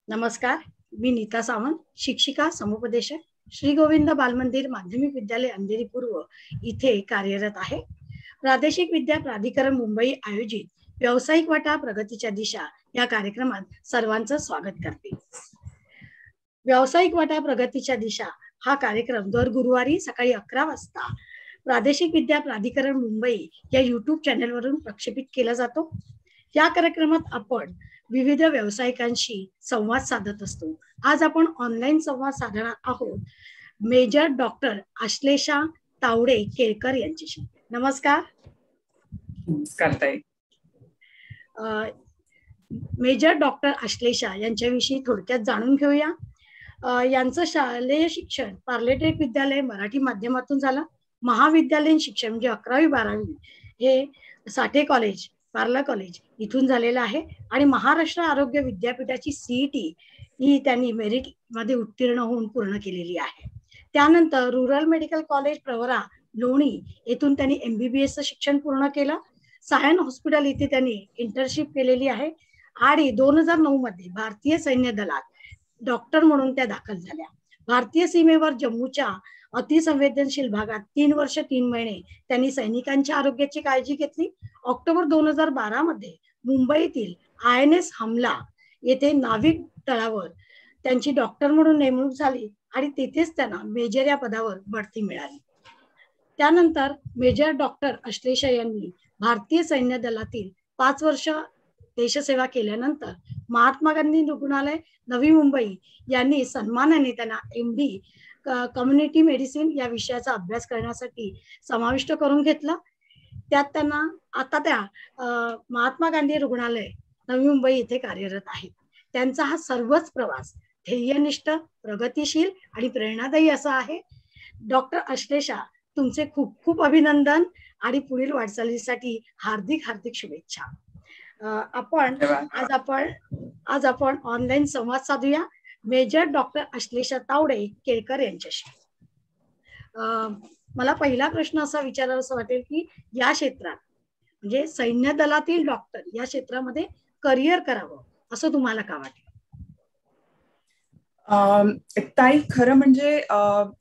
नमस्कार, मी नीता सावंत, शिक्षिका समुपदेशक, श्री गोविंद बालमंदिर माध्यमिक विद्यालय अंधेरी पूर्व इथे कार्यरत आहे. प्रादेशिक विद्या प्राधिकरण मुंबई आयोजित व्यावसायिक वाटा प्रगतीच्या दिशा या कार्यक्रमात सर्वांचं स्वागत करते. व्यावसायिक वाटा प्रगतीच्या दिशा हा कार्यक्रम दर गुरुवारी सकाळी 11 वाजता प्रादेशिक विद्या प्राधिकरण मुंबई या YouTube चॅनलवरून प्रक्षेपित केला जातो. या कार्यक्रमात आपण विविध व्यावसायिकांशी संवाद साधत असतो. आज आपण ऑनलाईन संवाद साधणार आहोत मेजर डॉक्टर आश्लेषा तावडे केळकर यांच्याशी. नमस्कार. नमस्कार ताई. मेजर डॉक्टर आश्लेषा यांच्याविषयी थोडक्यात जाणून घेऊया. यांचं शालेय शिक्षण पार्लेटेक विद्यालय मराठी माध्यमातून झालं. महाविद्यालयीन शिक्षण म्हणजे 11वी 12वी हे साठे कॉलेज पार्ला कॉलेज इथून झालेलं आहे आणि महाराष्ट्र आरोग्य विद्यापीठाची CET ही त्यांनी मेरिट मध्ये उत्तीर्ण होऊन पूर्ण केलेली आहे. त्यानंतर रुरल मेडिकल कॉलेज प्रवरा लोणी येथून त्यांनी MBBS शिक्षण पूर्ण केलं. सायन हॉस्पिटल इथे त्यांनी इंटर्नशिप केलेली आहे आणि 2009 मध्ये भारतीय सैन्य दलात डॉक्टर म्हणून त्या दाखल झाल्या. भारतीय सीमेवर जम्मूच्या अतिसंवेदनशील भागात 3 वर्ष 3 महिने त्यांनी सैनिकांच्या आरोग्याची काळजी घेतली. ऑक्टोबर 2012 मध्ये मुंबईतील INS हमला येथे नाविक तळावर त्यांची डॉक्टर म्हणून नेमणूक झाली आणि तिथेच त्यांना मेजर या पदावर बढती मिळाली. त्यानंतर मेजर डॉक्टर आश्लेषा यांनी भारतीय सैन्य दलातील 5 वर्ष देशसेवा केल्यानंतर महात्मा गांधी रुग्णालय नवी मुंबई यांनी सन्मानाने त्यांना MD कम्युनिटी मेडिसिन या विषयाचा अभ्यास करण्यासाठी समाविष्ट करून घेतलं. त्यात त्यांना आता त्या महात्मा गांधी रुग्णालय नवी मुंबई इथे कार्यरत आहेत. त्यांचा हा सर्वच प्रवास ध्येयनिष्ठ, प्रगतिशील आणि प्रेरणादायी असा आहे. डॉक्टर आश्लेषा, तुमचे खूप खूप अभिनंदन आणि पुढील वाटचालीसाठी हार्दिक हार्दिक शुभेच्छा. आज आपण ऑनलाईन संवाद साधूया मेजर डॉक्टर आश्लेषा तावडे केळकर यांच्याशी. मला पहिला प्रश्न असा विचारावा वाटेल की या क्षेत्रात म्हणजे सैन्य दलातील डॉक्टर या क्षेत्रामध्ये करिअर करावं असं तुम्हाला का वाटतं? ताई, खरं म्हणजे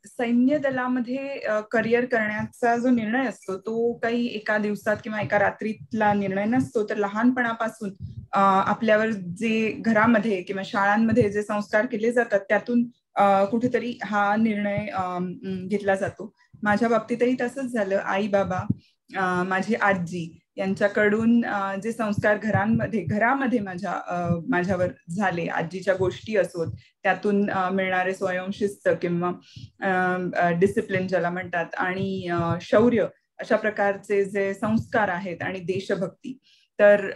सैन्य दलामध्ये करिअर करण्याचा जो निर्णय असतो तो काही एका दिवसात किंवा एका रात्रीतला निर्णय नसतो. तर लहानपणापासून आपल्यावर जे घरामध्ये किंवा शाळांमध्ये जे संस्कार केले जातात त्यातून कुठेतरी हा निर्णय घेतला जातो. माझ्या बाबतीतही तसंच झालं. आई बाबा, माझी आजी यांच्याकडून जे संस्कार घरामध्ये माझ्यावर झाले, आजीच्या गोष्टी असोत, त्यातून मिळणारे स्वयंशिस्त किंवा डिसिप्लिन ज्याला म्हणतात आणि शौर्य, अशा प्रकारचे जे संस्कार आहेत आणि देशभक्ती, तर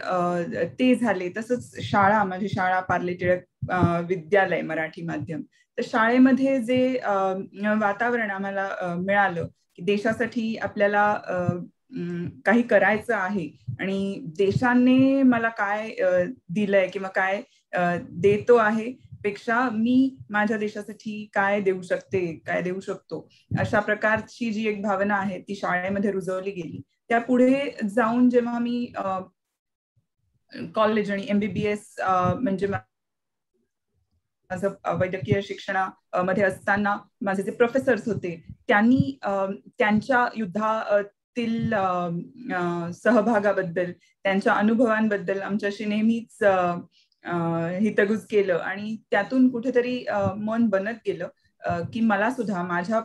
ते झाले. तसंच माझी शाळा पार्लेटेक विद्यालय मराठी माध्यम, तर शाळेमध्ये जे वातावरण आम्हाला मिळालं की देशासाठी आपल्याला काही करायचं आहे आणि देशाने मला काय दिलंय किंवा काय देतो आहे पेक्षा मी माझ्या देशासाठी काय देऊ शकतो, अशा प्रकारची जी एक भावना आहे ती शाळेमध्ये रुजवली गेली. त्या पुढे जाऊन जेव्हा मी कॉलेज आणि MBBS म्हणजे माझं वैद्यकीय शिक्षणामध्ये असताना माझे जे प्रोफेसर्स होते त्यांनी त्यांच्या युद्धातील सहभागाबद्दल, त्यांच्या अनुभवांबद्दल आमच्याशी नेहमीच हितगुज केलं आणि त्यातून कुठेतरी मन बनत गेलं की मला सुद्धा माझ्या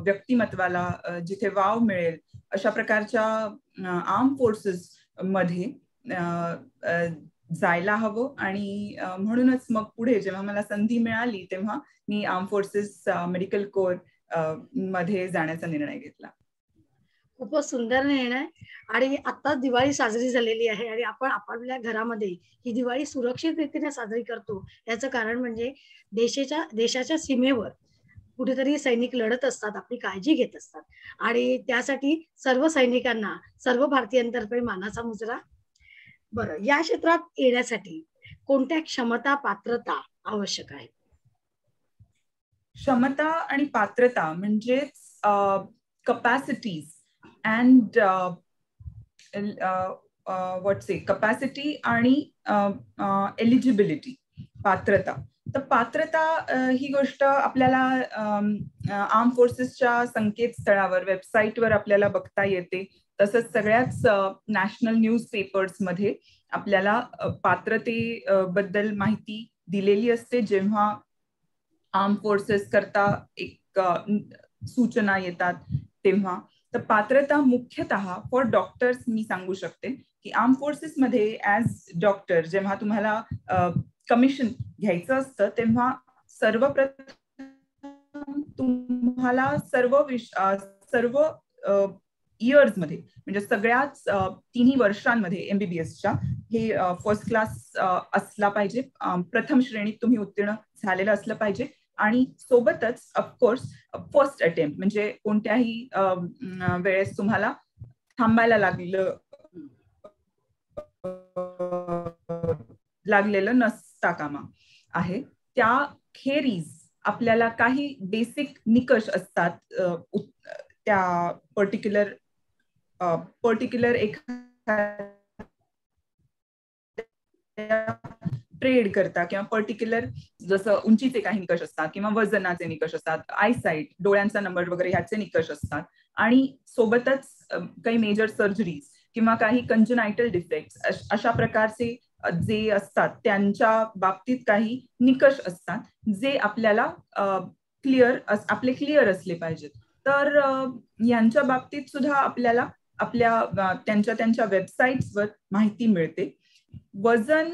व्यक्तिमत्वाला जिथे वाव मिळेल अशा प्रकारच्या आर्म फोर्सेस मध्ये जायला हवं. आणि म्हणूनच मग पुढे जेव्हा मला संधी मिळाली तेव्हा मी आर्म फोर्सेस मेडिकल कोर मध्ये जाण्याचा निर्णय घेतला. खूपच सुंदर निर्णय. आणि आता दिवाळी साजरी झालेली आहे आणि आपण आपल्या घरामध्ये ही दिवाळी सुरक्षित रीतीने साजरी करतो. याचं कारण म्हणजे देशाच्या सीमेवर कुठेतरी सैनिक लढत असतात, आपली काळजी घेत असतात आणि त्यासाठी सर्व सैनिकांना सर्व भारतीयांतर्फे मानाचा मुजरा. बरं, या क्षेत्रात येण्यासाठी कोणत्या क्षमता, पात्रता आवश्यक आहे? क्षमता आणि पात्रता म्हणजे कपॅसिटीज अँड कपॅसिटी आणि एलिजिबिलिटी, पात्रता. तर पात्रता ही गोष्ट आपल्याला आर्म फोर्सेसच्या संकेतस्थळावर, वेबसाईटवर आपल्याला बघता येते. तसंच सगळ्याच नॅशनल न्यूज पेपर्स मध्ये आपल्याला पात्रतेबद्दल माहिती दिलेली असते जेव्हा आर्म फोर्सेस करता एक सूचना येतात तेव्हा. तर पात्रता मुख्यतः फॉर डॉक्टर्स मी सांगू शकते की आर्म फोर्सेस मध्ये ऍज डॉक्टर जेव्हा तुम्हाला कमिशन घ्यायचं असतं तेव्हा सर्वप्रथम तुम्हाला सर्व इयर्स मध्ये म्हणजे सगळ्याच 3 वर्षांमध्ये एमबीबीएसच्या हे फर्स्ट क्लास असला पाहिजे. प्रथम श्रेणीत तुम्ही उत्तीर्ण झालेलं असलं पाहिजे आणि सोबतच ऑफकोर्स फर्स्ट अटेम्प्ट म्हणजे कोणत्याही वेळेस तुम्हाला थांबायला लागलेलं नसता कामा आहे. त्याखेरीज आपल्याला काही बेसिक निकष असतात त्या पर्टिक्युलर ट्रेड करता किंवा पर्टिक्युलर जसं उंचीचे काही निकष असतात किंवा वजनाचे निकष असतात, आयसाईट डोळ्यांचा नंबर वगैरे ह्याचे निकष असतात आणि सोबतच काही मेजर सर्जरीज किंवा काही कंजनायटल डिफेक्ट्स अशा प्रकारचे जे असतात त्यांच्या बाबतीत काही निकष असतात जे आपल्याला आपले क्लिअर असले पाहिजेत. तर यांच्या बाबतीत सुद्धा आपल्याला त्यांच्या वेबसाईट्सवर माहिती मिळते. वजन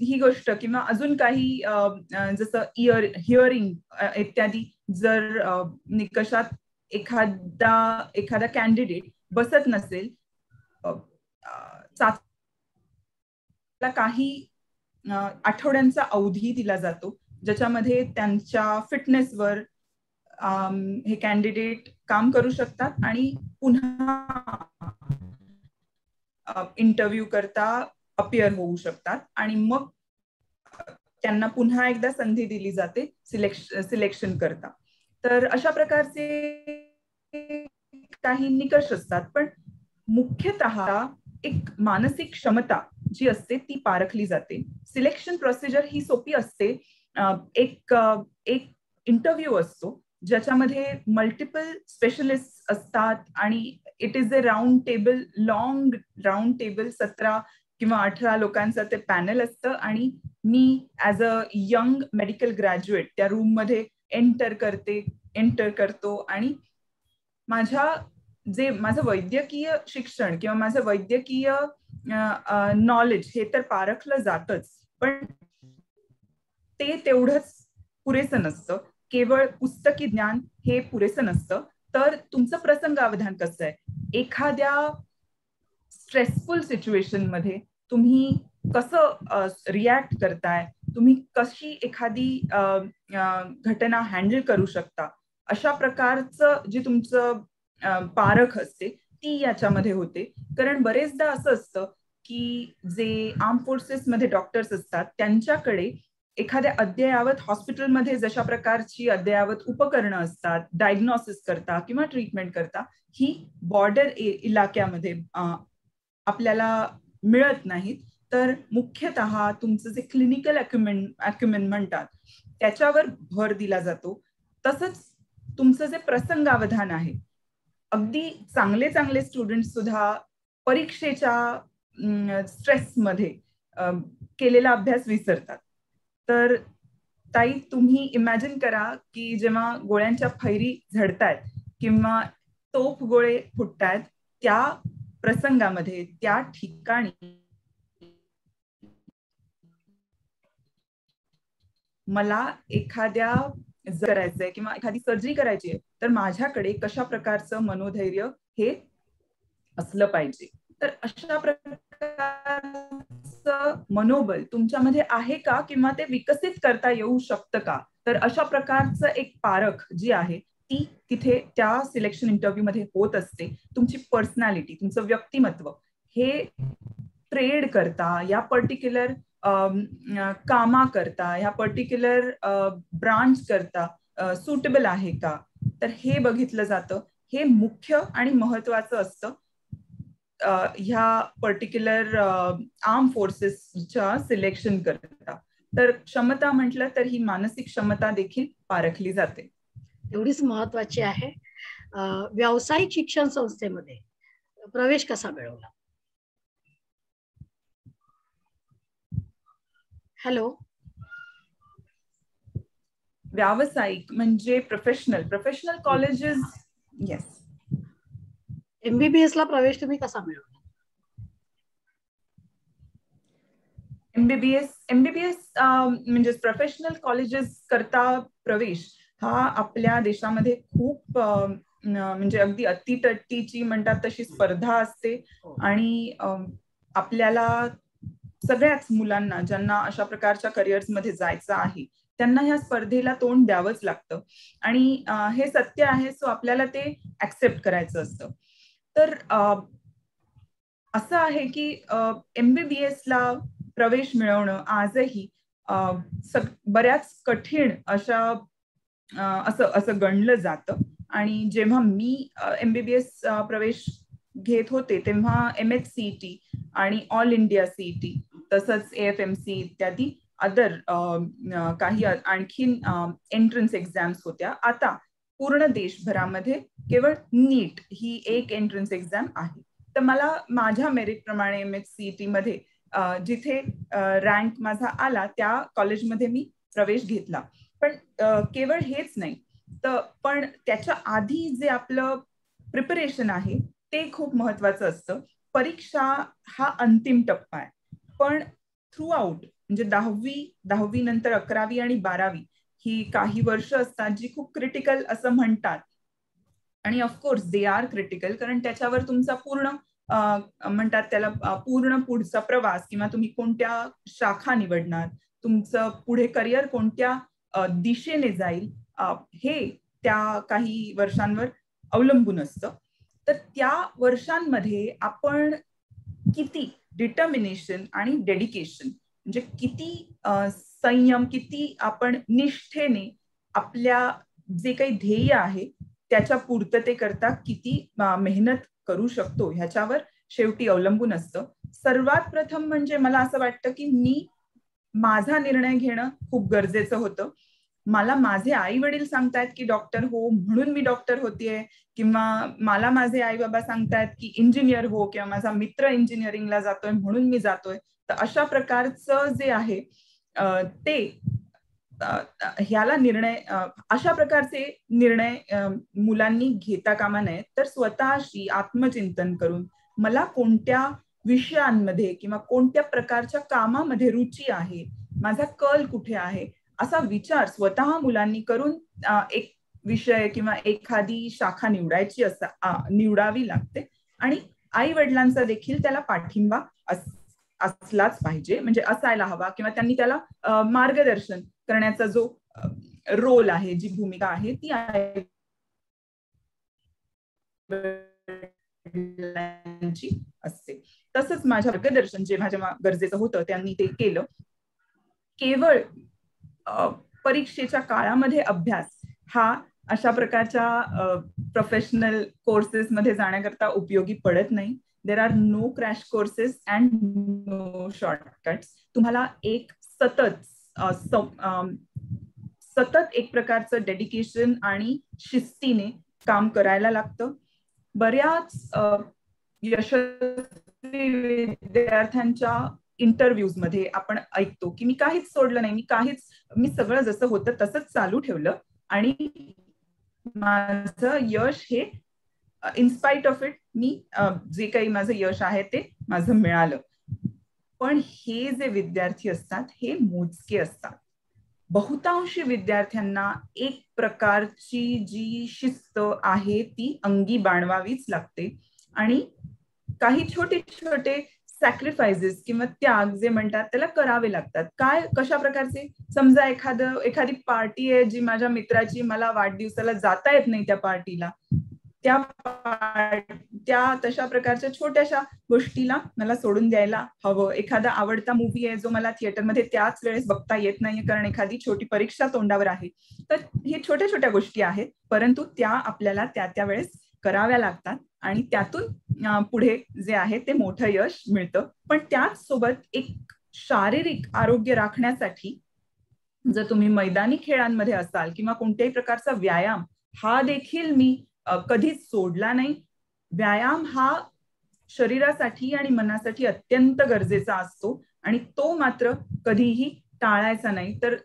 ही गोष्ट किंवा अजून काही जसं हिअरिंग इत्यादी जर निकषात एखादा कॅन्डिडेट बसत नसेल, काही आठवड्यांचा अवधी दिला जातो ज्याच्यामध्ये त्यांच्या फिटनेसवर हे कॅन्डिडेट काम करू शकतात आणि पुन्हा इंटरव्ह्यू करता अपिअर होऊ शकतात आणि मग त्यांना पुन्हा एकदा संधी दिली जाते सिलेक्शन करता. तर अशा प्रकारचे काही निकष असतात. पण मुख्यतः एक मानसिक क्षमता जी असते ती पारखली जाते. सिलेक्शन प्रोसिजर ही सोपी असते. एक इंटरव्ह्यू असतो ज्याच्यामध्ये मल्टिपल स्पेशलिस्ट असतात आणि it is a long round table 17 किंवा 18 लोकांचं ते पॅनल असतं आणि मी as a young medical graduate त्या रूम मध्ये एंटर करतो आणि माझं वैद्यकीय शिक्षण किंवा माझं वैद्यकीय नॉलेज हे तर पारखलं जातच, पण ते तेवढंच पुरेसं नसतं. केवळ पुस्तकी ज्ञान हे पुरेसं नसतं. तर तुमचं प्रसंगावधान कसं आहे, एखाद्या स्ट्रेसफुल सिच्युएशन मध्ये तुम्ही कसं रिॲक्ट करताय, तुम्ही कशी एखादी घटना हँडल करू शकता, अशा प्रकारचं जे तुमचं पारख असते ती याच्यामध्ये होते. कारण बरेचदा असं असतं की जे आर्म फोर्सेसमध्ये डॉक्टर्स असतात त्यांच्याकडे एखाद्या अद्ययावत हॉस्पिटलमध्ये जशा प्रकारची अद्ययावत उपकरणं असतात डायग्नोसिस करता किंवा ट्रीटमेंट करता, ही बॉर्डर इलाक्यामध्ये आपल्याला मिळत नाहीत. तर मुख्यतः तुमचं जे क्लिनिकल अक्युमेंट म्हणतात त्याच्यावर भर दिला जातो. तसंच तुमचं जे प्रसंगावधान आहे, अगदी चांगले स्टुडंट सुद्धा परीक्षेच्या स्ट्रेसमध्ये केलेला अभ्यास विसरतात. तर ताई, तुम्ही इमॅजिन करा की जेव्हा गोळ्यांच्या फैरी झडतायत किंवा तोफ गोळे फुटतायत, त्या प्रसंगामध्ये त्या ठिकाणी मला एखाद्या करायचंय किंवा एखादी सर्जरी करायची आहे, तर माझ्याकडे कशा प्रकारचं मनोधैर्य हे असलं पाहिजे. तर अशा प्रकारचं मनोबल तुमच्यामध्ये आहे का किंवा ते विकसित करता येऊ शकतं का? तर अशा प्रकारचं एक पारख जी आहे ती तिथे त्या सिलेक्शन इंटरव्ह्यू मध्ये होत असते. तुमची पर्सनॅलिटी, तुमचं व्यक्तिमत्व हे ट्रेड करता, या पर्टिक्युलर कामा करता, ह्या पर्टिक्युलर ब्रांच करता सुटेबल आहे का, तर हे बघितलं जातं. हे मुख्य आणि महत्वाचं असतं ह्या पर्टिक्युलर आर्म फोर्सेसच्या सिलेक्शन करता. तर क्षमता म्हटलं तर ही मानसिक क्षमता देखील पारखली जाते. एवढीच महत्वाची आहे. व्यावसायिक शिक्षण संस्थेमध्ये प्रवेश कसा मिळवला? हॅलो. व्यावसायिक म्हणजे प्रोफेशनल कॉलेजेस. येस. MBBS ला प्रवेश तुम्ही कसा मिळवला? एमबीबीएस म्हणजे प्रोफेशनल कॉलेजेस करता प्रवेश हा आपल्या देशामध्ये खूप म्हणजे अगदी अतितटीची म्हणतात तशी स्पर्धा असते. आणि आपल्याला सगळ्याच मुलांना ज्यांना अशा प्रकारच्या करिअर्स मध्ये जायचं आहे त्यांना ह्या स्पर्धेला तोंड द्यावंच लागतं. आणि हे सत्य आहे. सो आपल्याला ते ऍक्सेप्ट करायचं असतं. तर असं आहे की MBBS ला प्रवेश मिळवणं आजही बऱ्याच कठीण असं गणलं जातं. आणि जेव्हा मी MBBS प्रवेश घेत होते तेव्हा MHCET आणि ऑल इंडिया CET तसंच AFMC इत्यादी अदर काही आणखीन एंट्रन्स एक्झाम्स होत्या. आता पूर्ण देशभरामध्ये केवळ नीट ही एक एंट्रन्स एक्झाम आहे. तर मला माझ्या मेरिट प्रमाणे MHCET मध्ये जिथे रँक माझा आला त्या कॉलेजमध्ये मी प्रवेश घेतला. पण केवळ हेच नाही तर पण त्याच्या आधी जे आपलं प्रिपरेशन आहे ते खूप महत्वाचं असतं. परीक्षा हा अंतिम टप्पा आहे. पण थ्रू आउट म्हणजे 10वी नंतर 11वी आणि 12वी ही काही वर्ष असतात जी खूप क्रिटिकल असं म्हणतात. आणि ऑफकोर्स दे आर क्रिटिकल, कारण त्याच्यावर तुमचा पूर्ण म्हणतात त्याला पूर्ण पुढचा प्रवास किंवा तुम्ही कोणत्या शाखा निवडणार, तुमचं पुढे करिअर कोणत्या दिशेने जाईल हे त्या काही वर्षांवर अवलंबून असतं. तर त्या वर्षांमध्ये आपण किती डिटर्मिनेशन आणि डेडिकेशन म्हणजे किती संयम, किती आपण निष्ठेने आपल्या जे काही ध्येय आहे त्याच्या पूर्ततेकरता किती मेहनत करू शकतो ह्याच्यावर शेवटी अवलंबून असतं. सर्वात प्रथम म्हणजे मला असं वाटतं की मी माझा निर्णय घेणं खूप गरजेचं होतं. मला माझे आई वडील सांगतायत की डॉक्टर हो म्हणून मी डॉक्टर होतीये, किंवा मला माझे आई बाबा सांगतायत की इंजिनियर हो, किंवा माझा मित्र इंजिनिअरिंगला जातोय म्हणून मी जातोय. तर अशा प्रकारचं जे आहे ते ह्याला निर्णय अशा प्रकारचे निर्णय मुलांनी घेता कामा नये. तर स्वतःशी आत्मचिंतन करून मला कोणत्या विषयांमध्ये किंवा कोणत्या प्रकारच्या कामामध्ये रुची आहे, माझा कल कुठे आहे, असा विचार स्वतः मुलांनी करून एक विषय किंवा एखादी शाखा निवडावी लागते. आणि आई वडिलांचा देखील त्याला पाठिंबा असलाच पाहिजे, म्हणजे असायला हवा, किंवा त्यांनी त्याला मार्गदर्शन करण्याचा जो रोल आहे, जी भूमिका आहे ती असते. तसंच माझ्या मार्गदर्शन जेव्हा जेव्हा गरजेचं होतं त्यांनी ते केलं. केवळ परीक्षेच्या काळामध्ये अभ्यास हा अशा प्रकारच्या प्रोफेशनल कोर्सेस मध्ये जाण्याकरता उपयोगी पडत नाही. There are no crash courses and no shortcuts. तुम्हाला एक सतत एक प्रकारचं डेडिकेशन आणि शिस्तीने काम करायला लागतं. बऱ्याच यशस्वी विद्यार्थ्यांच्या इंटरव्ह्यूज मध्ये आपण ऐकतो की मी काहीच सोडलं नाही, मी सगळं जसं होतं तसंच चालू ठेवलं आणि माझं यश हे इनस्पाइट ऑफ इट मी जे काही माझं यश आहे ते माझं मिळालं. पण हे जे विद्यार्थी असतात हे मोजके असतात. बहुतांशी विद्यार्थ्यांना एक प्रकारची जी शिस्त आहे ती अंगी बाणवावीच लागते. आणि काही छोटे छोटे सॅक्रिफायसेस किंवा त्याग जे म्हणतात त्याला करावे लागतात. कशा प्रकारचे, समजा एखादी पार्टी आहे जी माझ्या मित्राची, मला वाढदिवसाला जाता येत नाही त्या पार्टीला, त्या तशा प्रकारच्या छोट्याशा गोष्टीला मला सोडून द्यायला हवं. एखादा आवडता मूवी आहे जो मला थिएटरमध्ये त्याच वेळेस बघता येत नाहीये कारण एखादी छोटी परीक्षा तोंडावर आहे, तर हे छोट्या छोट्या गोष्टी आहेत, परंतु त्या आपल्याला त्या वेळेस कराव्या लागतात आणि त्यातून पुढे जे आहे ते मोठं यश मिळतं. पण त्याच सोबत एक शारीरिक आरोग्य राखण्यासाठी जर तुम्ही मैदानी खेळांमध्ये असाल किंवा कोणत्याही प्रकारचा व्यायाम हा देखील मी कधीच सोडला नाही. व्यायाम हा शरीरासाठी आणि मनासाठी अत्यंत गरजेचा असतो आणि तो मात्र कधीही टाळायचा नाही. तर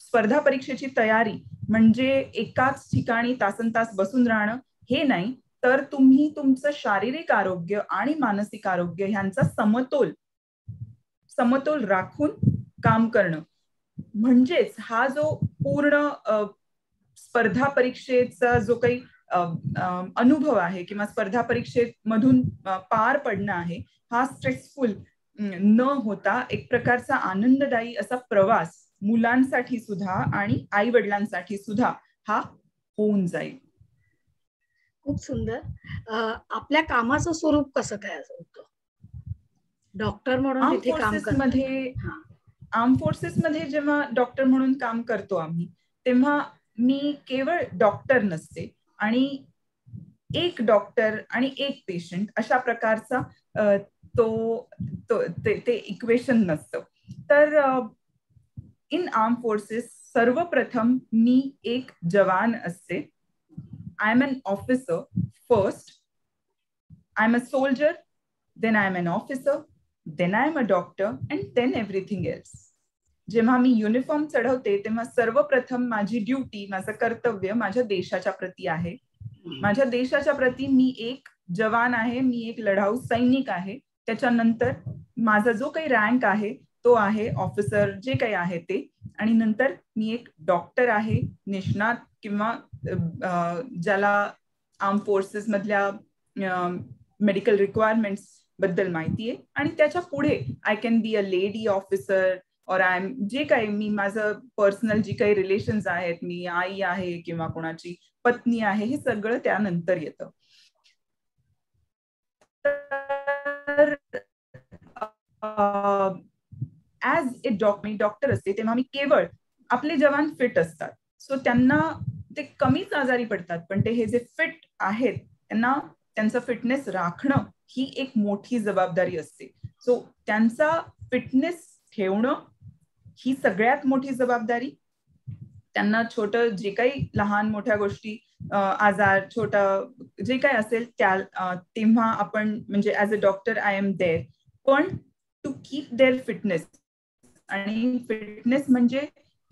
स्पर्धा परीक्षेची तयारी म्हणजे एकाच ठिकाणी तासनतास बसून राहणं हे नाही, तर तुम्ही तुमचं शारीरिक आरोग्य आणि मानसिक आरोग्य ह्यांचा समतोल राखून काम करणं, म्हणजेच हा जो पूर्ण स्पर्धा परीक्षेचा जो काही अनुभव आहे किंवा स्पर्धा परीक्षेमधून पार पडणं आहे, हा स्ट्रेसफुल न होता एक प्रकारचा आनंददायी असा प्रवास मुलांसाठी सुद्धा आणि आई वडिलांसाठी सुद्धा हा होऊन जाईल. खूप सुंदर. आपल्या कामाचं स्वरूप कसं काय होतं? डॉक्टर म्हणून तिथे काम करतात. आर्म फोर्सेस मध्ये जेव्हा डॉक्टर म्हणून काम करतो आम्ही, तेव्हा मी केवळ डॉक्टर नसते आणि एक डॉक्टर आणि एक पेशंट अशा प्रकारचा ते इक्वेशन नसतं. तर इन आर्म फोर्सेस सर्वप्रथम मी एक जवान असते. I am an officer first, I am a soldier, then I am an officer, then I am a doctor and then everything else. जेव्हा मी युनिफॉर्म चढवते तेव्हा सर्वप्रथम माझी ड्युटी, माझं कर्तव्य माझ्या देशाच्या प्रती आहे. माझ्या देशाच्या प्रती मी एक जवान आहे, मी एक लढाऊ सैनिक आहे. त्याच्यानंतर माझा जो काही रँक आहे तो आहे ऑफिसर, जे काही आहे ते. आणि नंतर मी एक डॉक्टर आहे, निष्णात किंवा ज्याला आर्म फोर्सेस मधल्या मेडिकल रिक्वायरमेंट्स बद्दल माहिती आहे. आणि त्याच्या पुढे I can be a lady officer और आय एम, जे काही मी माझं पर्सनल जी काही रिलेशन्स आहेत, मी आई आहे किंवा कोणाची पत्नी आहे, हे सगळं त्यानंतर येतं. तर ऍज ए डॉक्टर असते तेव्हा मी केवळ, आपले जवान फिट असतात सो त्यांना ते कमीच आजारी पडतात, पण ते हे जे फिट आहेत त्यांना त्यांचं फिटनेस राखणं ही एक मोठी जबाबदारी असते. सो त्यांचा फिटनेस ठेवणं ही सगळ्यात मोठी जबाबदारी. त्यांना छोटं जे काही लहान मोठ्या गोष्टी, आजार छोटा जे काही असेल तेव्हा आपण म्हणजे as a doctor I am there, पण टू कीप देअर फिटनेस. आणि फिटनेस म्हणजे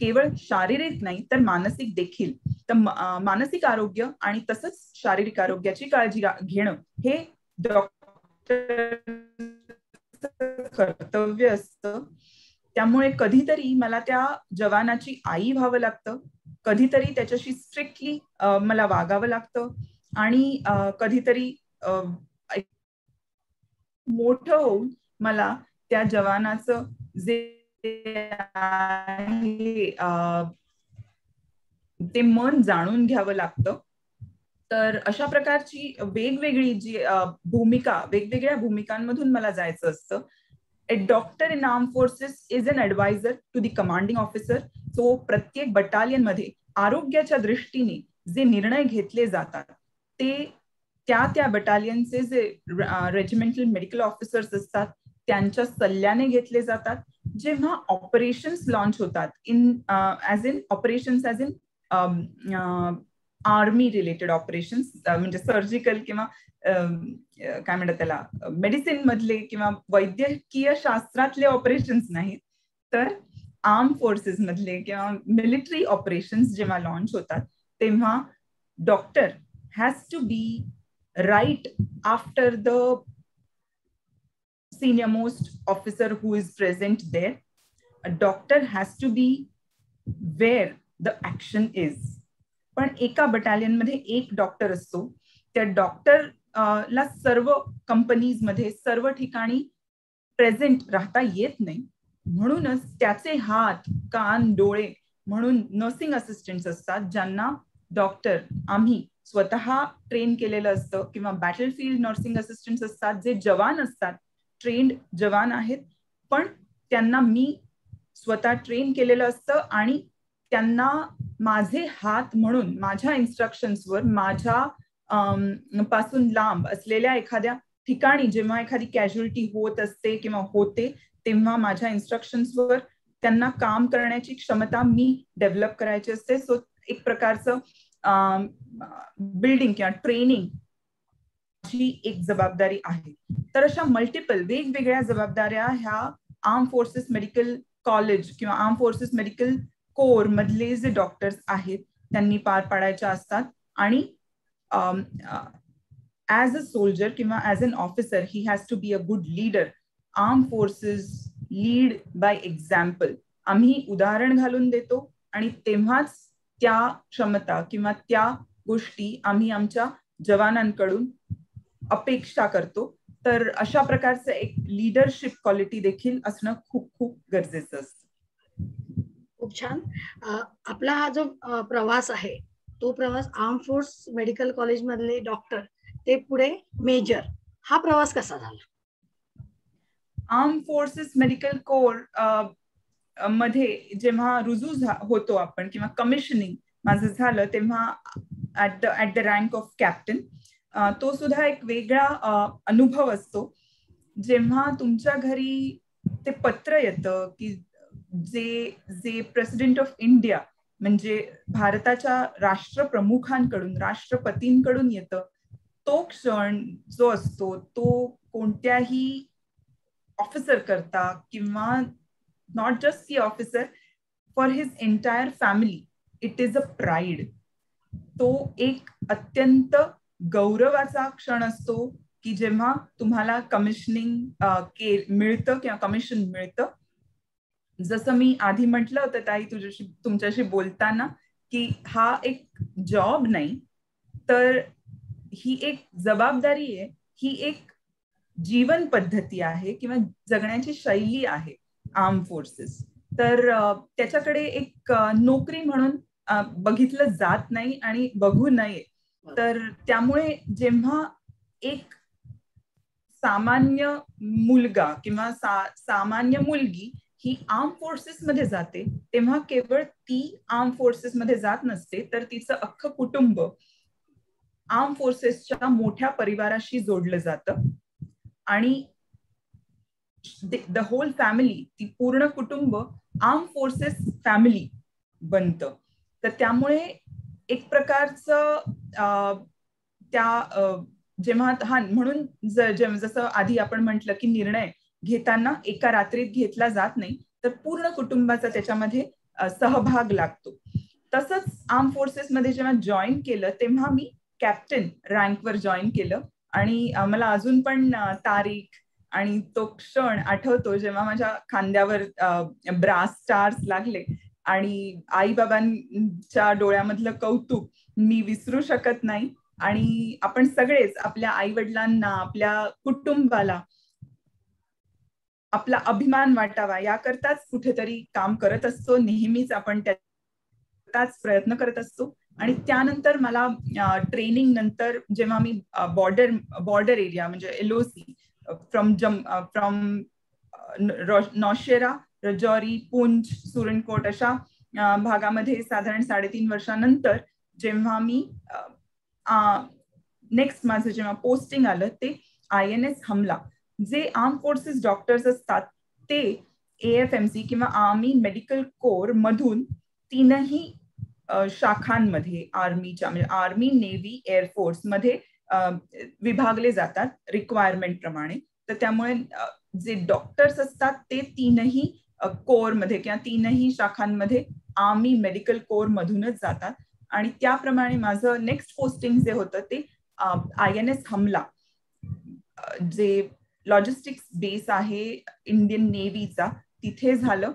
केवळ शारीरिक नाही तर मानसिक देखील. तर मानसिक आरोग्य आणि तसंच शारीरिक आरोग्याची काळजी घेणं हे डॉक्टर कर्तव्य असतं. त्यामुळे कधीतरी मला त्या जवानाची आई व्हावं लागतं, कधीतरी त्याच्याशी स्ट्रिक्टली मला वागावं लागतं आणि कधीतरी मोठं होऊन मला त्या जवानाचं जे ते मन जाणून घ्यावं लागतं. तर अशा प्रकारची वेगवेगळी जी भूमिका, वेगवेगळ्या भूमिकांमधून मला जायचं असतं. A doctor in armed forces is an advisor to the commanding officer. So प्रत्येक बटालियन मध्ये आरोग्याच्या दृष्टीने जे निर्णय घेतले जातात ते त्या बटालियनचे जे रेजिमेंटल मेडिकल ऑफिसर्स असतात त्यांच्या सल्ल्याने घेतले जातात. जेव्हा ऑपरेशन्स लॉन्च होतात operations as in army related operations, म्हणजे सर्जिकल किंवा काय म्हणतात त्याला मेडिसिन मधले किंवा वैद्यकीय शास्त्रातले ऑपरेशन्स नाहीत, तर आर्म फोर्सेस मधले किंवा मिलिटरी ऑपरेशन्स जेव्हा लॉन्च होतात तेव्हा doctor has to be right after the senior most officer who is present there. A doctor has to be where the action is. पण एका बटालियन मध्ये एक डॉक्टर असतो. त्या डॉक्टर ला सर्व कंपनीज मध्ये सर्व ठिकाणी प्रेझेंट राहता येत नाही, म्हणूनच त्याचे हात कान डोळे म्हणून नर्सिंग असिस्टंट्स असतात, ज्यांना डॉक्टर आम्ही स्वतः ट्रेन केलेलं असतं, किंवा बॅटलफील्ड नर्सिंग असिस्टंट्स असतात जे जवान असतात, ट्रेन्ड जवान आहेत, पण त्यांना मी स्वतः ट्रेन केलेलं असतं आणि त्यांना माझे हात म्हणून माझ्या इन्स्ट्रक्शन्सवर माझ्या पासून लांब असलेल्या एखाद्या ठिकाणी जेव्हा एखादी कॅज्युअलिटी होत असते किंवा होते तेव्हा माझ्या इन्स्ट्रक्शन्सवर त्यांना काम करण्याची क्षमता मी डेव्हलप करायची असते. सो एक प्रकारचं बिल्डिंग किंवा ट्रेनिंग ही एक जबाबदारी आहे. तर अशा मल्टिपल वेगवेगळ्या जबाबदाऱ्या ह्या आर्म फोर्सेस मेडिकल कॉलेज किंवा आर्म फोर्सेस मेडिकल कोर मधले जे डॉक्टर्स आहेत त्यांनी पार पाडायच्या असतात. आणि ऍज अ सोल्जर किंवा as an officer he has to be a good leader. Arm forces lead by example. आम्ही उदाहरण घालून देतो आणि तेव्हाच त्या क्षमता किंवा त्या गोष्टी आम्ही आमच्या जवानांकडून अपेक्षा करतो. तर अशा प्रकारचं एक लीडरशिप क्वालिटी देखील असणं खूप खूप गरजेचं असतं. खूप छान. आपला हा जो प्रवास आहे तो प्रवास आर्म फोर्स मेडिकल कॉलेज मधले डॉक्टर ते पुढे मेजर, हा प्रवास कसा झाला? आर्म फोर्सेस मेडिकल कोर मध्ये जेव्हा रुजू होतो आपण किंवा कमिशनिंग माझं झालं तेव्हा at the rank of captain. तो सुद्धा एक वेगळा अनुभव असतो. जेव्हा तुमच्या घरी ते पत्र येतं की जे प्रेसिडेंट ऑफ इंडिया म्हणजे भारताच्या राष्ट्रप्रमुखांकडून, राष्ट्रपतींकडून येतं, तो क्षण जो असतो तो कोणत्याही ऑफिसर करता किंवा not just the officer, for his entire family it is a pride. तो एक अत्यंत गौरवाचा क्षण असतो की जेव्हा तुम्हाला कमिशनिंग मिळतं किंवा कमिशन मिळतं. जसं मी आधी म्हटलं होतं ताई तुमच्याशी बोलताना की हा एक जॉब नाही तर ही एक जबाबदारी आहे, ही एक जीवन पद्धती आहे किंवा जगण्याची शैली आहे आर्म फोर्सेस. तर त्याच्याकडे एक नोकरी म्हणून बघितलं जात नाही आणि बघू नये. तर त्यामुळे जेव्हा एक सामान्य मुलगा किंवा सामान्य मुलगी ही आर्म फोर्सेस मध्ये जाते तेव्हा केवळ ती आर्म फोर्सेस मध्ये जात नसते तर तिचं अख्खं कुटुंब आर्म फोर्सेसच्या मोठ्या परिवाराशी जोडलं जातं आणि द होल फॅमिली, ती पूर्ण कुटुंब आर्म फोर्सेस फॅमिली बनतं. तर त्यामुळे एक प्रकारचं त्या जेव्हा हा म्हणून जसं आधी आपण म्हटलं की निर्णय घेताना एका रात्रीत घेतला जात नाही तर पूर्ण कुटुंबाचा त्याच्यामध्ये सहभाग लागतो. तसंच आर्म फोर्सेस मध्ये जेव्हा जॉईन केलं तेव्हा मी कॅप्टन रँकवर जॉईन केलं आणि मला अजून पण तारीख आणि तो क्षण आठवतो जेव्हा माझ्या खांद्यावर ब्रास स्टार्स लागले आणि आई बाबांच्या डोळ्यामधलं कौतुक मी विसरू शकत नाही. आणि आपण सगळेच आपल्या आई वडिलांना, आपल्या कुटुंबाला आपला अभिमान वाटावा याकरताच कुठेतरी काम करत असतो. नेहमीच आपण त्याचाच प्रयत्न करत असतो. आणि त्यानंतर मला ट्रेनिंग नंतर जेव्हा मी बॉर्डर एरिया म्हणजे LOC फ्रॉम नौशेरा, रजौरी, पुंछ, सुरनकोट अशा भागामध्ये साधारण 3.5 वर्षानंतर जेव्हा मी नेक्स्ट माझं जेव्हा पोस्टिंग आलं ते INS हमला. जे आर्म फोर्सेस डॉक्टर्स असतात ते AFMC किंवा आर्मी मेडिकल कोर मधून 3ही शाखांमध्ये आर्मीच्या म्हणजे आर्मी, नेव्ही, एअरफोर्स मध्ये विभागले जातात रिक्वायरमेंट प्रमाणे. तर त्यामुळे जे डॉक्टर्स असतात ते 3ही कोर मध्ये किंवा 3ही शाखांमध्ये आर्मी मेडिकल कोर मधूनच जातात. आणि त्याप्रमाणे माझं नेक्स्ट पोस्टिंग जे होतं ते INS हमला, जे लॉजिस्टिक्स बेस आहे इंडियन नेव्हीचा, तिथे झालं.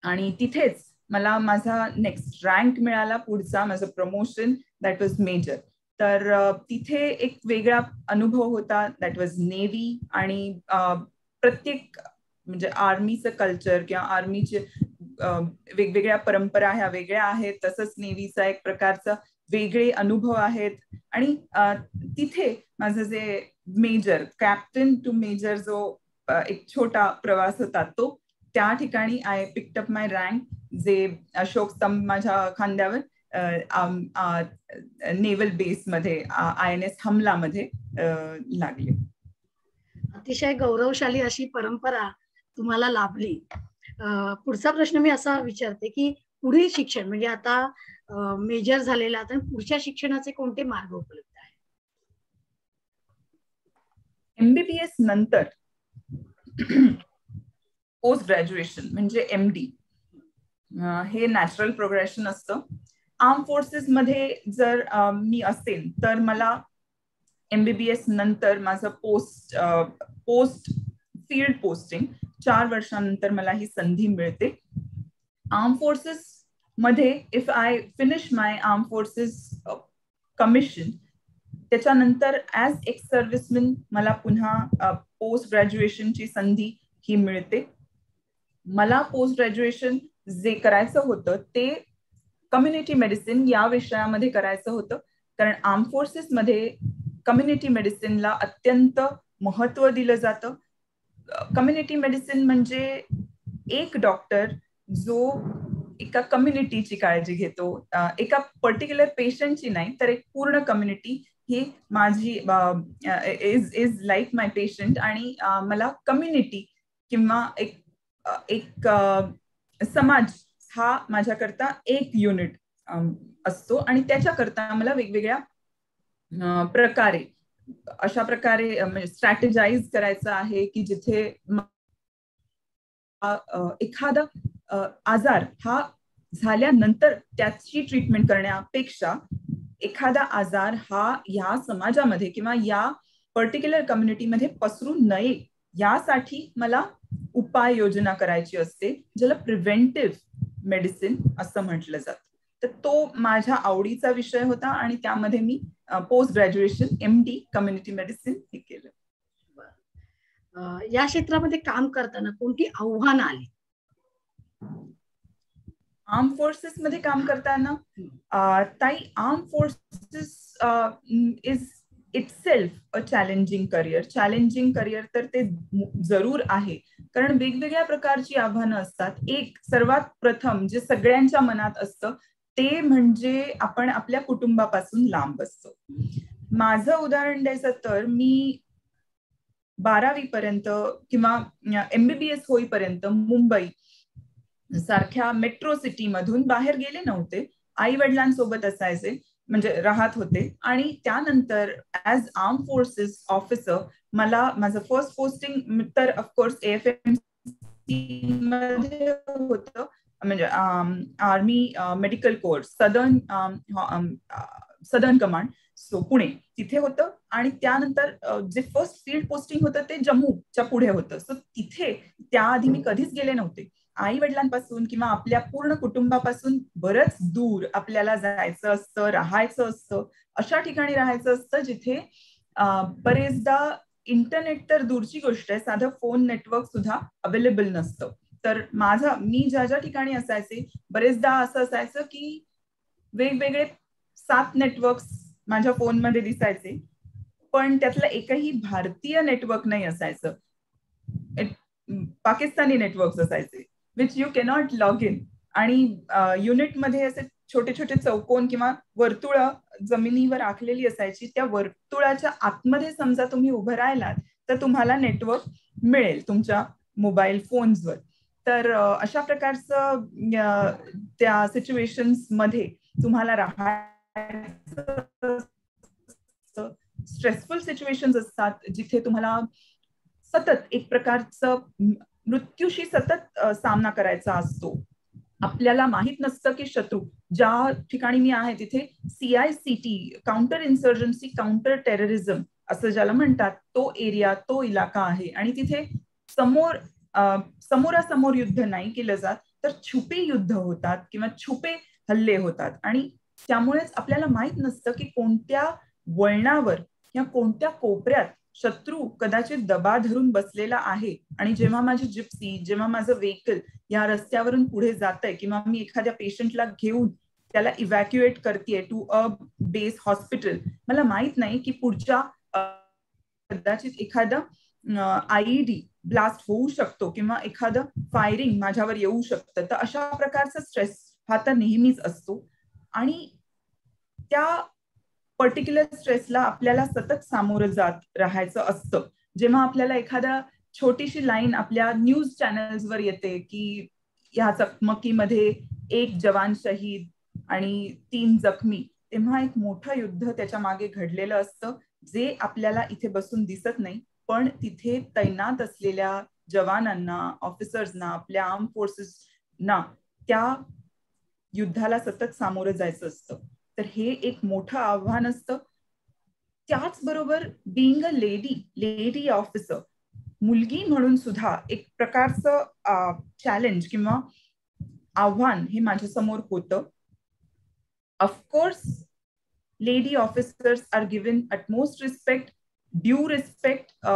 आणि तिथेच मला माझा नेक्स्ट रँक मिळाला, पुढचा माझं प्रमोशन, दॅट वॉज मेजर. तर तिथे एक वेगळा अनुभव होता, दॅट वॉज नेव्ही. आणि प्रत्येक म्हणजे आर्मीचं कल्चर किंवा आर्मीचे वेगवेगळ्या परंपरा ह्या वेगळ्या आहेत, तसंच नेव्हीचा एक प्रकारचा वेगळे अनुभव आहेत. आणि तिथे माझं जे मेजर, कॅप्टन टू मेजर जो एक छोटा प्रवास होता तो त्या ठिकाणी I picked up my rank, जे अशोक स्तंभ माझ्या खांद्यावर नेव्हल बेस मध्ये INS हमला मध्ये लागले. अतिशय गौरवशाली अशी परंपरा तुम्हाला लाभली. पुढचा प्रश्न मी असा विचारते की पुढील शिक्षण म्हणजे आता मेजर झालेला, आता पुढच्या शिक्षणाचे कोणते मार्ग उपलब्ध आहेत? MBBS नंतर पोस्ट ग्रॅज्युएशन म्हणजे MD हे नॅचरल प्रोग्रेशन असतं. आर्म फोर्सेस मध्ये जर मी असेल तर मला MBBS नंतर माझं पोस्ट फील्ड पोस्टिंग 4 वर्षांनंतर मला ही संधी मिळते. आर्म फोर्सेस मध्ये if I finish my arm forces commission, त्याच्यानंतर ऍज एक्स सर्व्हिसमॅन मला पुन्हा पोस्ट ग्रॅज्युएशनची संधी ही मिळते. मला पोस्ट ग्रॅज्युएशन जे करायचं होतं ते कम्युनिटी मेडिसिन या विषयामध्ये करायचं होतं, कारण आर्म फोर्सेस मध्ये कम्युनिटी मेडिसिनला अत्यंत महत्व दिलं जातं. कम्युनिटी मेडिसिन म्हणजे एक डॉक्टर जो एका कम्युनिटीची काळजी घेतो, एका पर्टिक्युलर पेशंटची नाही तर एक पूर्ण कम्युनिटी ही माझी इज लाईक माय पेशंट. आणि मला कम्युनिटी किंवा एक समाज हा माझ्याकरता एक युनिट असतो आणि त्याच्याकरता मला वेगवेगळ्या प्रकारे अशा प्रकारे स्ट्रॅटेजाइज करायचं आहे की जिथे एखादा आजार हा झाल्यानंतर त्याची ट्रीटमेंट करण्यापेक्षा एखादा आजार हा या समाजामध्ये किंवा या पर्टिक्युलर कम्युनिटीमध्ये पसरू नये यासाठी मला उपाययोजना करायची असते, ज्याला प्रिव्हेंटिव्ह मेडिसिन असं म्हटलं जातं. तर तो माझ्या आवडीचा विषय होता आणि त्यामध्ये मी post graduation MD community medicine हे केलं. या क्षेत्रामध्ये काम करताना कोणती आव्हानं आली? आर्म फोर्सेस मध्ये काम करताना ताई, arm forces is itself a challenging career. Challenging career तर ते जरूर आहे, कारण वेगवेगळ्या प्रकारची आव्हानं असतात. एक सर्वात प्रथम जे सगळ्यांच्या मनात असतं ते म्हणजे आपण आपल्या कुटुंबापासून लांब असतो. माझं उदाहरण द्यायचं तर मी 12वी पर्यंत किंवा MBBS होईपर्यंत मुंबई सारख्या मेट्रो सिटी मधून बाहेर गेले नव्हते. आई वडिलांसोबत असायचे, म्हणजे राहत होते. आणि त्यानंतर ऍज आर्म फोर्सेस ऑफिसर मला माझं फर्स्ट पोस्टिंग तर ऑफकोर्स AFMC मध्ये होतं, म्हणजे army medical course southern command, so Pune तिथे होतं. आणि त्यानंतर जे फर्स्ट फील्ड पोस्टिंग होतं ते जम्मूच्या पुढे होतं. सो तिथे त्याआधी मी कधीच गेले नव्हते. आई वडिलांपासून किंवा आपल्या पूर्ण कुटुंबापासून बरंच दूर आपल्याला जायचं असतं, राहायचं असतं. अशा ठिकाणी राहायचं असतं जिथे बरेचदा इंटरनेट तर दूरची गोष्ट आहे, साधं फोन नेटवर्क सुद्धा अवेलेबल नसतं. तर मी ज्या ठिकाणी असायचे बरेचदा असं असायचं की वेगवेगळे 7 नेटवर्क्स माझ्या फोनमध्ये दिसायचे, पण त्यातलं एकही भारतीय नेटवर्क नाही असायचं. पाकिस्तानी नेटवर्क्स असायचे which you cannot log in. आणि युनिटमध्ये असे छोटे छोटे चौकोन किंवा वर्तुळ जमिनीवर आखलेली असायची. त्या वर्तुळाच्या आतमध्ये समजा तुम्ही उभं राहिलात तर तुम्हाला नेटवर्क मिळेल तुमच्या मोबाईल फोन्सवर. तर अशा प्रकारचं त्या सिच्युएशन्स मध्ये तुम्हाला राहायचं, स्ट्रेसफुल सिच्युएशन्स असतात जिथे तुम्हाला सतत एक प्रकारचं मृत्यूशी सतत सामना करायचा असतो. आपल्याला माहित नसतं की शत्रू ज्या ठिकाणी मी आहे तिथे CICT काउंटर इन्सर्जन्सी काउंटर टेररिझम असं ज्याला म्हणतात तो एरिया, तो इलाका आहे. आणि तिथे समोरासमोर युद्ध नाही केलं जात, तर छुपे युद्ध होतात किंवा छुपे हल्ले होतात. आणि त्यामुळेच आपल्याला माहित नसतं की कोणत्या वळणावर किंवा कोणत्या कोपऱ्यात शत्रू कदाचित दबा धरून बसलेला आहे. आणि जेव्हा माझी जिप्सी, जेव्हा माझं व्हेकल या रस्त्यावरून पुढे जातंय किंवा मी एखाद्या पेशंटला घेऊन त्याला इव्हॅक्युएट करतेय टू अ बेस हॉस्पिटल, मला माहित नाही की पुढच्या कदाचित एखादं IED ब्लास्ट होऊ शकतो किंवा एखादं फायरिंग माझ्यावर येऊ शकतं. तर अशा प्रकारचा स्ट्रेस हा तर नेहमीच असतो. आणि त्या पर्टिक्युलर स्ट्रेसला आपल्याला सतत सामोरं जात राहायचं असतं. जेव्हा आपल्याला एखादा छोटीशी लाईन आपल्या न्यूज चॅनल्सवर येते की ह्या चकमकीमध्ये 1 जवान शहीद आणि 3 जखमी, तेव्हा एक मोठं युद्ध त्याच्या मागे घडलेलं असतं, जे आपल्याला इथे बसून दिसत नाही, पण तिथे तैनात असलेल्या जवानांना, ऑफिसर्सना, आपल्या आर्म फोर्सेसना त्या युद्धाला सतत सामोरं जायचं असतं. तर हे एक मोठं आव्हान असतं. त्याचबरोबर बिईंग अ लेडी ऑफिसर, मुलगी म्हणून सुद्धा एक प्रकारचं चॅलेंज किंवा आव्हान हे माझ्यासमोर होतं. Of course lady officers are given utmost respect, due respect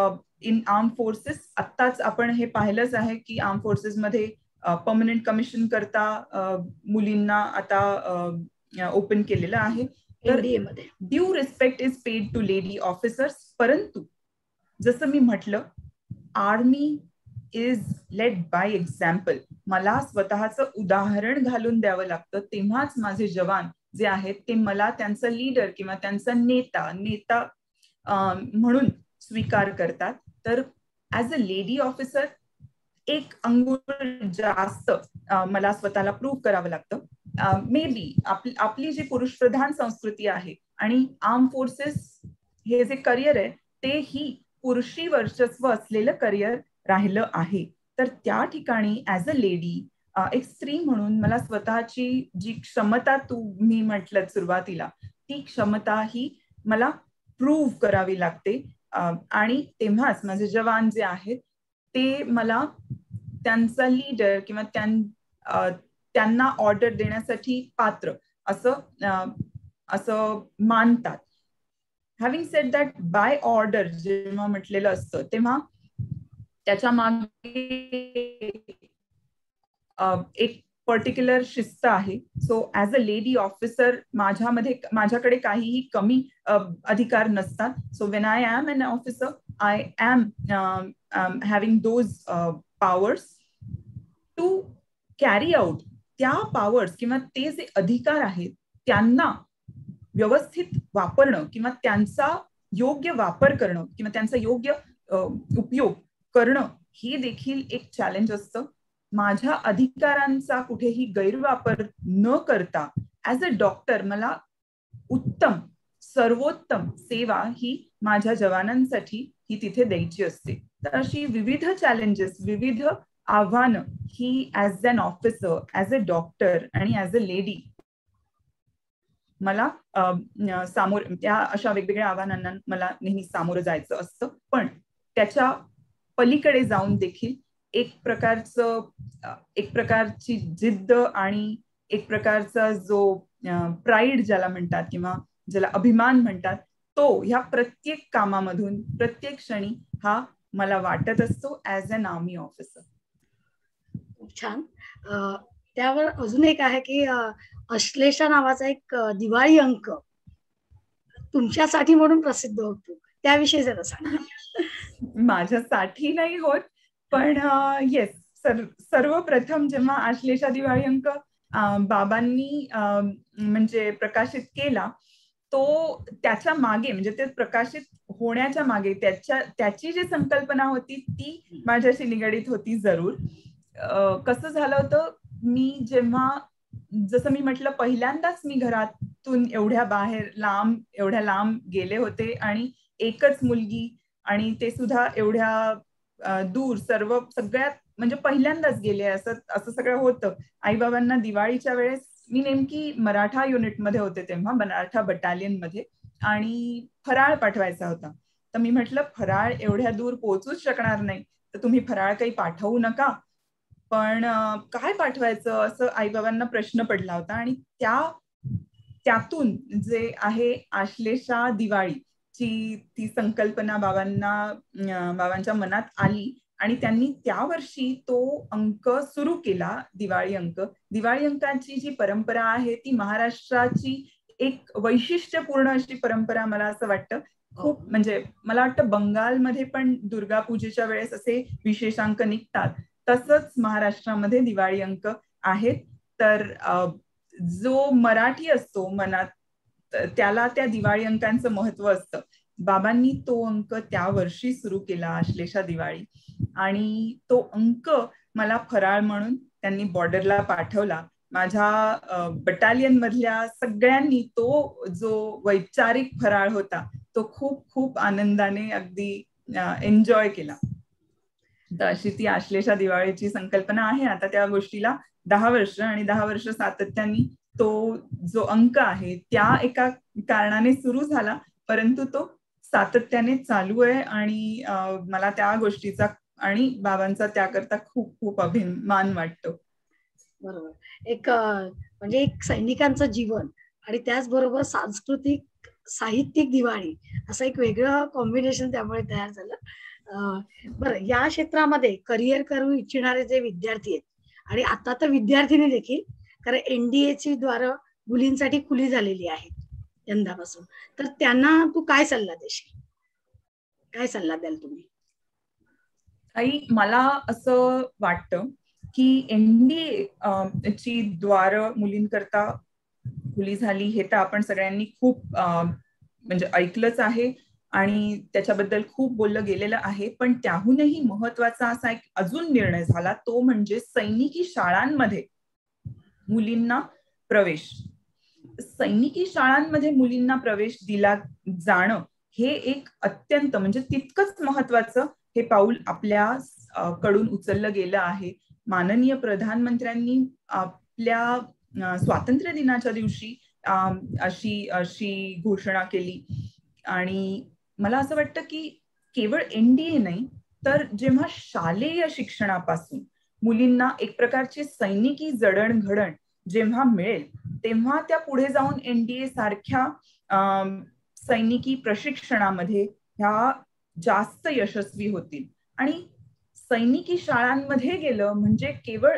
in arm forces. आत्ताच आपण हे पाहिलंच आहे की आर्म फोर्सेसमध्ये परमनंट कमिशन करता मुलींना आता ओपन केलेलं आहे. तर due respect is paid to lady officers. परंतु जसं मी म्हटलं, army is led by example. मला स्वतःचं उदाहरण घालून द्यावं लागतं, तेव्हाच माझे जवान जे आहेत ते मला त्यांचा लीडर किंवा त्यांचा नेता म्हणून स्वीकार करतात. तर ऍज अ लेडी ऑफिसर एक अंगुळ जास्त मला स्वतःला प्रूव्ह करावं लागतं. मे बी आपली जी पुरुष प्रधान संस्कृती आहे आणि आर्म फोर्सेस हे जे करिअर आहे तेही पुरुषी वर्चस्व असलेलं करिअर राहिलं आहे. तर त्या ठिकाणी ऍज अ लेडी, एक स्त्री म्हणून मला स्वतःची जी क्षमता तुम्ही म्हटलं सुरुवातीला, ती क्षमता ही मला प्रूव्ह करावी लागते. आणि तेव्हाच माझे जवान जे आहेत ते मला त्यांचा लीडर किंवा त्यांना ऑर्डर देण्यासाठी पात्र असं मानतात. Having said that, by order जेव्हा म्हटलेलं असतं तेव्हा त्याच्या मागे एक पर्टिक्युलर शिस्त आहे. So as a lady officer माझ्याकडे काहीही कमी अधिकार नसतात. So when I am an officer, I am having those powers to carry out त्या पॉवर्स किंवा ते जे अधिकार आहेत त्यांना व्यवस्थित वापरणं किंवा त्यांचा योग्य वापर करणं किंवा त्यांचा योग्य उपयोग करणं हे देखील एक चॅलेंज असतं. माझ्या अधिकारांचा कुठेही गैरवापर न करता ऍज अ डॉक्टर मला उत्तम सर्वोत्तम सेवा ही माझ्या जवानांसाठी ही तिथे द्यायची असते. तर अशी विविध चॅलेंजेस, विविध आव्हानं ही as an officer, as a doctor आणि ऍज अ लेडी मला त्या अशा वेगवेगळ्या आव्हानांना मला नेहमी सामोरं जायचं असतं. पण त्याच्या पलीकडे जाऊन देखील एक प्रकारची जिद्द आणि एक प्रकारचा जो प्राईड ज्याला म्हणतात किंवा ज्याला अभिमान म्हणतात, तो ह्या प्रत्येक कामामधून प्रत्येक क्षणी हा मला वाटत असतो ऍज अन आर्मी ऑफिसर. खूप छान. त्यावर अजून एक आहे की अश्लेषा नावाचा एक दिवाळी अंक तुमच्यासाठी म्हणून प्रसिद्ध होतो, त्याविषयी जरा सांगा. माझ्यासाठी नाही होत, पण येस, सर्वप्रथम जेव्हा आश्लेषा दिवाळी अंक बाबांनी म्हणजे प्रकाशित केला, तो त्याच्या मागे म्हणजे ते प्रकाशित होण्याच्या मागे त्याची जी संकल्पना होती ती माझ्याशी निगडीत होती जरूर. कसं झालं होतं, मी जेव्हा जसं मी म्हटलं पहिल्यांदाच मी घरातून एवढ्या लांब गेले होते आणि एकच मुलगी आणि ते सुद्धा एवढ्या दूर सगळ्यात म्हणजे पहिल्यांदाच गेले असं सगळं होतं. आईबाबांना दिवाळीच्या वेळेस मी नेमकी मराठा युनिटमध्ये होते तेव्हा, मराठा बटालियन मध्ये, आणि फराळ पाठवायचा होता. तर मी म्हटलं फराळ एवढ्या दूर पोहोचूच शकणार नाही, तर तुम्ही फराळ काही पाठवू नका, पण काय पाठवायचं असं आईबाबांना प्रश्न पडला होता. आणि त्यातून जे आहे आश्लेषा दिवाळीची ती संकल्पना बाबांच्या मनात आली आणि त्यांनी त्या वर्षी तो अंक सुरू केला, दिवाळी अंक. दिवाळी अंकाची जी परंपरा आहे ती महाराष्ट्राची एक वैशिष्ट्यपूर्ण अशी परंपरा मला असं वाटतं. खूप म्हणजे मला वाटतं बंगालमध्ये पण दुर्गा पूजेच्या वेळेस असे विशेषांक निघतात, तसंच महाराष्ट्रामध्ये दिवाळी अंक आहेत. तर जो मराठी असतो मनात त्याला त्या दिवाळी अंकांचं महत्व असतं. बाबांनी तो अंक त्या वर्षी सुरू केला, आश्लेषा दिवाळी. आणि तो अंक मला फराळ म्हणून त्यांनी बॉर्डरला पाठवला. माझ्या बटालियन मधल्या सगळ्यांनी तो जो वैचारिक फराळ होता तो खूप खूप आनंदाने अगदी एन्जॉय केला. तर अशी ती आश्लेषा दिवाळीची संकल्पना आहे. आता त्या गोष्टीला 10 वर्ष आणि 10 वर्ष सातत्याने तो जो अंक आहे त्या एका कारणाने सुरू झाला, परंतु तो सातत्याने चालू आहे आणि मला त्या गोष्टीचा आणि बाबांचा त्याकरता खूप खूप अभिमान वाटतो. बरोबर. एक म्हणजे एक सैनिकांचं जीवन आणि त्याचबरोबर सांस्कृतिक साहित्यिक दिवाळी असं एक वेगळं कॉम्बिनेशन त्यामुळे तयार झालं. बरं, या क्षेत्रामध्ये करिअर करू इच्छिणारे जे विद्यार्थी आहेत आणि आता तर विद्यार्थिनी देखील, कारण एनडीएची द्वार मुलींसाठी खुली झालेली आहेत यंदापासून, तर त्यांना तू काय सल्ला देशील? काय सल्ला द्याल तुम्ही? आई, मला असं वाटतं की एनडीए ची द्वार मुलींकरता खुली झाली हे तर आपण सगळ्यांनी खूप म्हणजे ऐकलंच आहे आणि त्याच्याबद्दल खूप बोललं गेलेलं आहे. पण त्याहूनही महत्वाचा असा एक अजून निर्णय झाला, तो म्हणजे सैनिकी शाळांमध्ये मुलींना प्रवेश. सैनिकी शाळांमध्ये मुलींना प्रवेश दिला जाणं हे एक अत्यंत म्हणजे तितकंच महत्वाचं हे पाऊल आपल्या कडून उचललं गेलं आहे. माननीय प्रधानमंत्र्यांनी आपल्या स्वातंत्र्य दिनाच्या दिवशी अशी घोषणा केली आणि मला असं वाटतं की केवळ एनडीए नाही तर जेव्हा शालेय शिक्षणापासून मुलींना एक प्रकारची सैनिकी जडणघडण जेव्हा मिळेल तेव्हा त्या पुढे जाऊन एनडीए सारख्या सैनिकी प्रशिक्षणामध्ये ह्या जास्त यशस्वी होतील. आणि सैनिकी शाळांमध्ये गेलं म्हणजे केवळ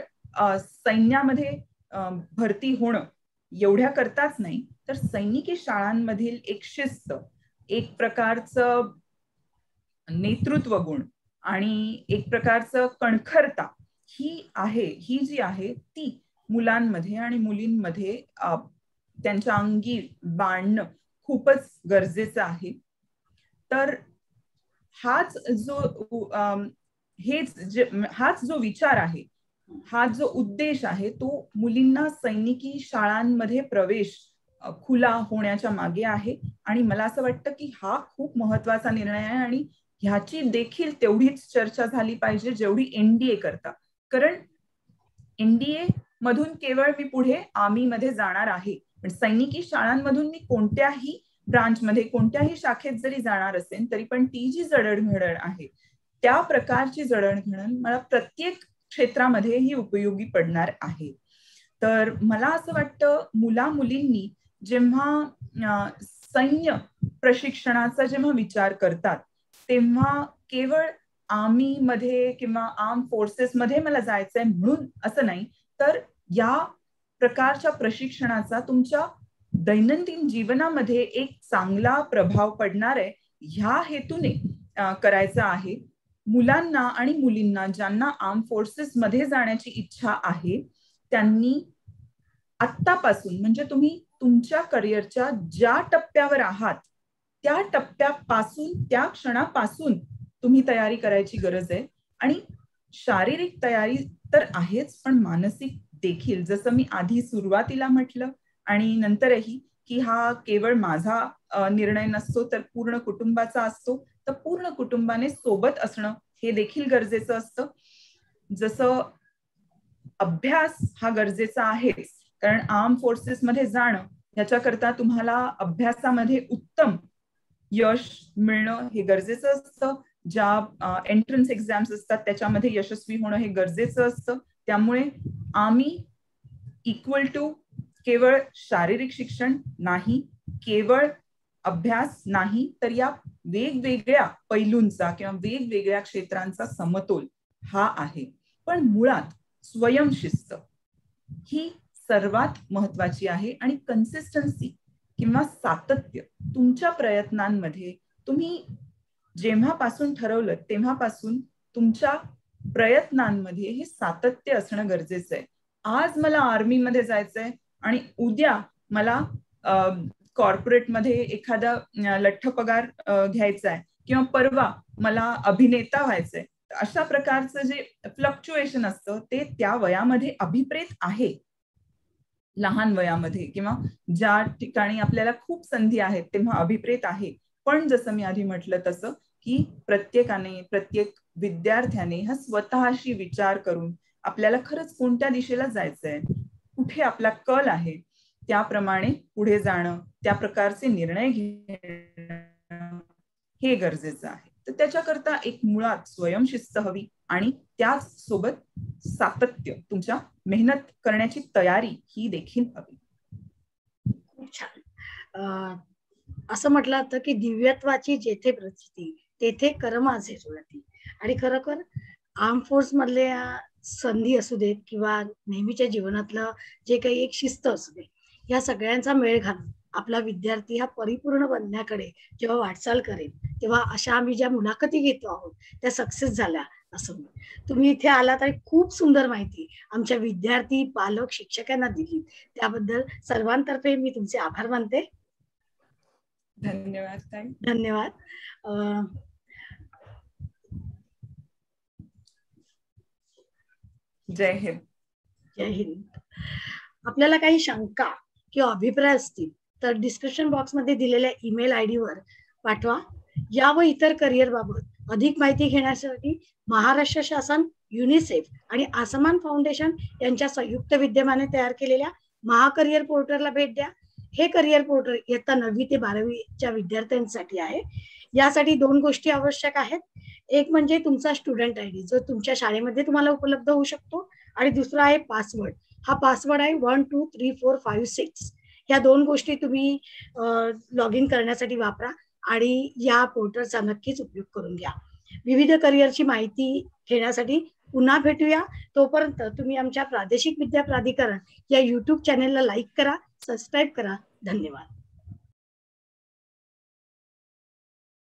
सैन्यामध्ये भरती होणं एवढ्या करताच नाही, तर सैनिकी शाळांमधील एक शिस्त, एक प्रकारचं नेतृत्व गुण आणि एक प्रकारचं कणखरता ही जी आहे ती मुलांमध्ये आणि मुलींमध्ये त्यांच्या अंगी बाणणं खूपच गरजेचं आहे. तर हाच जो विचार आहे, हा जो उद्देश आहे, तो मुलींना सैनिकी शाळांमध्ये प्रवेश खुला होण्याच्या मागे आहे. आणि मला असं वाटतं की हा खूप महत्वाचा निर्णय आहे आणि ह्याची देखील तेवढीच चर्चा झाली पाहिजे जेवढी एनडीए करता. कारण एनडीए मधून केवळ मी पुढे आर्मी मध्ये जाणार आहे, पण सैनिकी शाळांमधून मी कोणत्याही ब्रांचमध्ये कोणत्याही शाखेत जरी जाणार असेल तरी पण ती जी जडणघडण आहे त्या प्रकारची जडणघडण मला प्रत्येक क्षेत्रामध्ये ही उपयोगी पडणार आहे. तर मला असं वाटतं मुला मुलींनी जेव्हा सैन्य प्रशिक्षणाचा जेव्हा विचार करतात तेव्हा केवळ आर्मी मध्ये किंवा आर्म फोर्सेस मध्ये मला जायचंय म्हणून असं नाही, तर या प्रकारच्या प्रशिक्षणाचा तुमच्या दैनंदिन जीवनामध्ये एक चांगला प्रभाव पडणार आहे ह्या हेतूने करायचा आहे. मुलांना आणि मुलींना ज्यांना आर्म फोर्सेस मध्ये जाण्याची इच्छा आहे त्यांनी आत्तापासून म्हणजे तुम्ही तुमच्या करिअरच्या ज्या टप्प्यावर आहात त्या टप्प्यापासून त्या क्षणापासून तुम्ही तयारी करायची गरज आहे. आणि शारीरिक तयारी तर आहेच पण मानसिक देखील, जसं मी आधी सुरुवातीला म्हटलं आणि नंतरही की हा केवळ माझा निर्णय नसतो तर पूर्ण कुटुंबाचा असतो. तर पूर्ण कुटुंबाने सोबत असणं हे देखील गरजेचं असतं. जसं अभ्यास हा गरजेचा आहेच, कारण आर्म फोर्सेस मध्ये जाणं याच्याकरता तुम्हाला अभ्यासामध्ये उत्तम यश मिळणं हे गरजेचं असतं. ज्या एंट्रन्स एक्झाम्स असतात त्याच्यामध्ये यशस्वी होणं हे गरजेचं असतं. त्यामुळे आम्ही इक्वल टू केवळ शारीरिक शिक्षण नाही, केवळ अभ्यास नाही, तर या वेगवेगळ्या पैलूंचा किंवा वेगवेगळ्या क्षेत्रांचा समतोल हा आहे. पण मुळात स्वयंशिस्त ही सर्वात महत्वाची आहे आणि कन्सिस्टन्सी किंवा सातत्य तुमच्या प्रयत्नांमध्ये तुम्ही जेव्हापासून ठरवलं तेव्हापासून तुमच्या प्रयत्नांमध्ये हे सातत्य असणं गरजेचं आहे. आज मला आर्मीमध्ये जायचंय आणि उद्या मला कॉर्पोरेटमध्ये एखादा लठ्ठ पगार घ्यायचा आहे किंवा परवा मला अभिनेता व्हायचंय, अशा प्रकारचं जे फ्लक्च्युएशन असतं ते त्या वयामध्ये अभिप्रेत आहे, लहान वयामध्ये किंवा ज्या ठिकाणी आपल्याला खूप संधी आहेत तेव्हा अभिप्रेत आहे. पण जसं मी आधी म्हटलं तसं की प्रत्येकाने, प्रत्येक विद्यार्थ्याने हा स्वतःशी विचार करून आपल्याला खरंच कोणत्या दिशेला जायचंय, कुठे आपला कल आहे, त्याप्रमाणे पुढे जाणं, त्या प्रकारचे निर्णय घेणं हे गरजेचं आहे. तर त्याच्याकरता एक मुळात स्वयंशिस्त हवी आणि त्याच सोबत सातत्य, तुमच्या मेहनत करण्याची तयारी ही देखील हवी. खूप छान. असं म्हटलं होतं की दिव्यत्वाची जेथे प्रचिती तेथे कर्म असे जुळती. आणि खरोखर आर्म फोर्स मधल्या संधी असू देत किंवा नेहमीच्या जीवनातलं जे काही एक शिस्त असू दे, या सगळ्यांचा मेळ घालून आपला विद्यार्थी हा परिपूर्ण बनण्याकडे जेव्हा वाटचाल करेल, तेव्हा अशा आम्ही ज्या मुलाखती घेतो आहोत त्या सक्सेस झाल्या असं. तुम्ही इथे आलात आणि खूप सुंदर माहिती आमच्या विद्यार्थी, पालक, शिक्षकांना दिली, त्याबद्दल सर्वांतर्फे मी तुमचे आभार मानते. धन्यवाद. धन्यवाद. जय हिंद. जय हिंद. आपल्याला काही शंका किंवा अभिप्राय असतील तर डिस्क्रिप्शन बॉक्स मध्ये दिलेल्या ईमेल आयडी वर पाठवा. या व इतर करिअर बाबत अधिक माहिती घेण्यासाठी महाराष्ट्र शासन, युनिसेफ आणि आसमान फाउंडेशन यांच्या संयुक्त विद्यमाने तयार केलेल्या महाकरिअर पोर्टलला भेट द्या. हे करिअर पोर्टल इयत्ता 9वी ते 12वीच्या विद्यार्थ्यांसाठी आहे. यासाठी 2 गोष्टी आवश्यक आहेत. एक म्हणजे तुमचा स्टुडंट आयडी जो तुमच्या शाळेमध्ये तुम्हाला उपलब्ध होऊ शकतो, आणि दुसरा आहे पासवर्ड. हा पासवर्ड आहे 1 2 3 4 5 6. या 2 गोष्टी तुम्ही लॉग इन करण्यासाठी वापरा आणि या पोर्टलचा नक्कीच उपयोग करून घ्या. विविध करिअरची माहिती घेण्यासाठी पुन्हा भेटूया. तोपर्यंत तुम्ही आमच्या प्रादेशिक विद्या प्राधिकरण या YouTube चॅनेलला लाईक करा, सबस्क्राईब करा. धन्यवाद.